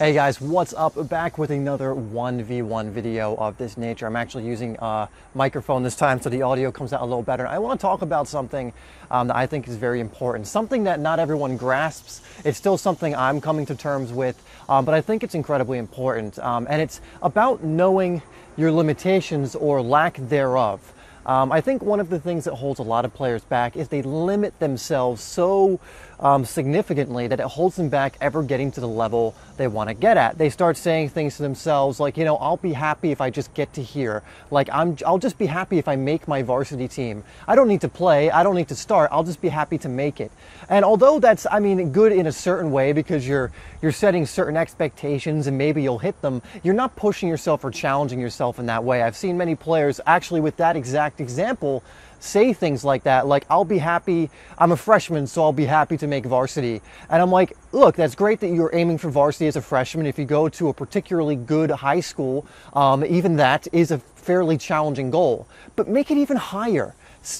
Hey guys, what's up? Back with another 1v1 video of this nature. I'm actually using a microphone this time so the audio comes out a little better. I want to talk about something that I think is very important, something that not everyone grasps. It's still something I'm coming to terms with, but I think it's incredibly important. And it's about knowing your limitations or lack thereof. I think one of the things that holds a lot of players back is they limit themselves so significantly that it holds them back ever getting to the level they want to get at. They start saying things to themselves like, you know, I'll be happy if I just get to here. Like, I'll just be happy if I make my varsity team. I don't need to play. I don't need to start. I'll just be happy to make it. And although that's, I mean, good in a certain way because you're setting certain expectations and maybe you'll hit them, you're not pushing yourself or challenging yourself in that way. I've seen many players actually with that exact example say things like that, like, I'll be happy, I'm a freshman, so I'll be happy to make varsity. And I'm like, look, that's great that you're aiming for varsity as a freshman. If you go to a particularly good high school, even that is a fairly challenging goal, but make it even higher.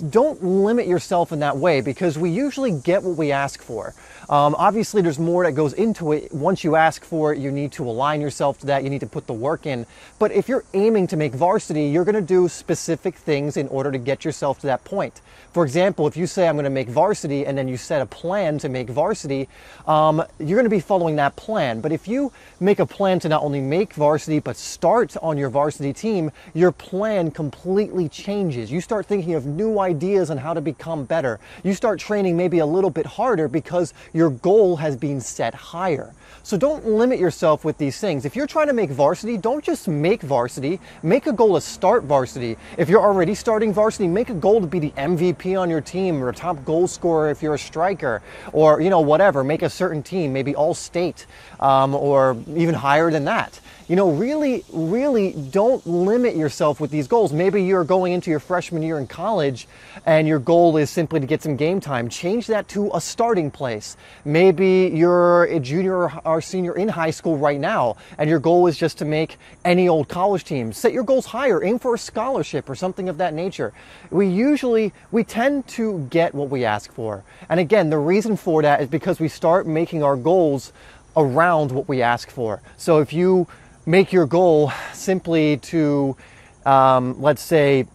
Don't limit yourself in that way because we usually get what we ask for. Obviously, there's more that goes into it. Once you ask for it, you need to align yourself to that. You need to put the work in. But if you're aiming to make varsity, you're going to do specific things in order to get yourself to that point. For example, if you say, I'm going to make varsity, and then you set a plan to make varsity, you're going to be following that plan. But if you make a plan to not only make varsity, but start on your varsity team, your plan completely changes. You start thinking of new ideas on how to become better. You start training maybe a little bit harder because your goal has been set higher. So don't limit yourself with these things. If you're trying to make varsity, don't just make varsity. Make a goal to start varsity. If you're already starting varsity, make a goal to be the MVP on your team or a top goal scorer if you're a striker, or, you know, whatever. Make a certain team, maybe all state, or even higher than that. You know, really don't limit yourself with these goals. Maybe you're going into your freshman year in college and your goal is simply to get some game time. Change that to a starting place. Maybe you're a junior or senior in high school right now and your goal is just to make any old college team. Set your goals higher. Aim for a scholarship or something of that nature. We tend to get what we ask for. And again, the reason for that is because we start making our goals around what we ask for. So if you make your goal simply to, let's say,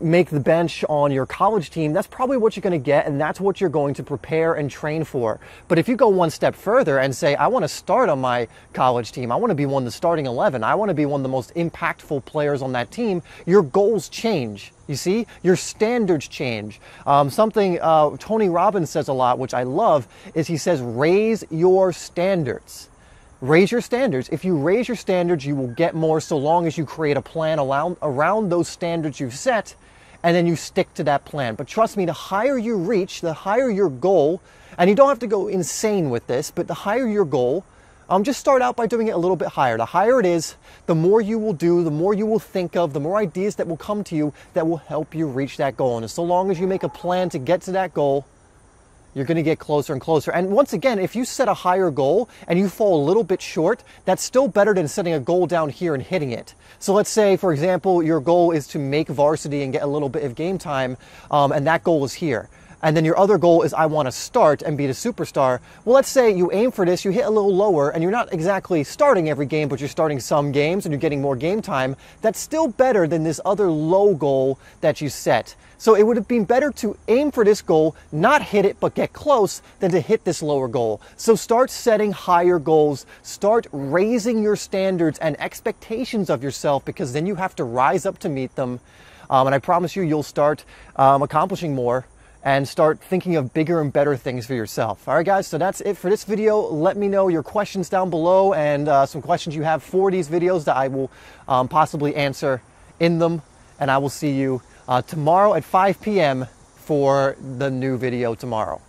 make the bench on your college team, that's probably what you're going to get, and that's what you're going to prepare and train for. But if you go one step further and say, I want to start on my college team, I want to be one of the starting 11, I want to be one of the most impactful players on that team, your goals change. You see, your standards change. Something Tony Robbins says a lot, which I love, is he says, raise your standards. Raise your standards. If you raise your standards, you will get more so long as you create a plan around those standards you've set, and then you stick to that plan. But trust me, the higher you reach, the higher your goal, and you don't have to go insane with this, but the higher your goal, just start out by doing it a little bit higher. The higher it is, the more you will do, the more you will think of, the more ideas that will come to you that will help you reach that goal. And so long as you make a plan to get to that goal, you're going to get closer and closer. And once again, if you set a higher goal and you fall a little bit short, that's still better than setting a goal down here and hitting it. So let's say, for example, your goal is to make varsity and get a little bit of game time, and that goal is here. And then your other goal is I want to start and be the superstar. Well, let's say you aim for this, you hit a little lower, and you're not exactly starting every game, but you're starting some games and you're getting more game time. That's still better than this other low goal that you set. So it would have been better to aim for this goal, not hit it, but get close, than to hit this lower goal. So start setting higher goals. Start raising your standards and expectations of yourself, because then you have to rise up to meet them. And I promise you, you'll start accomplishing more and start thinking of bigger and better things for yourself. All right, guys, so that's it for this video. Let me know your questions down below and some questions you have for these videos that I will possibly answer in them. And I will see you tomorrow at 5 p.m. for the new video tomorrow.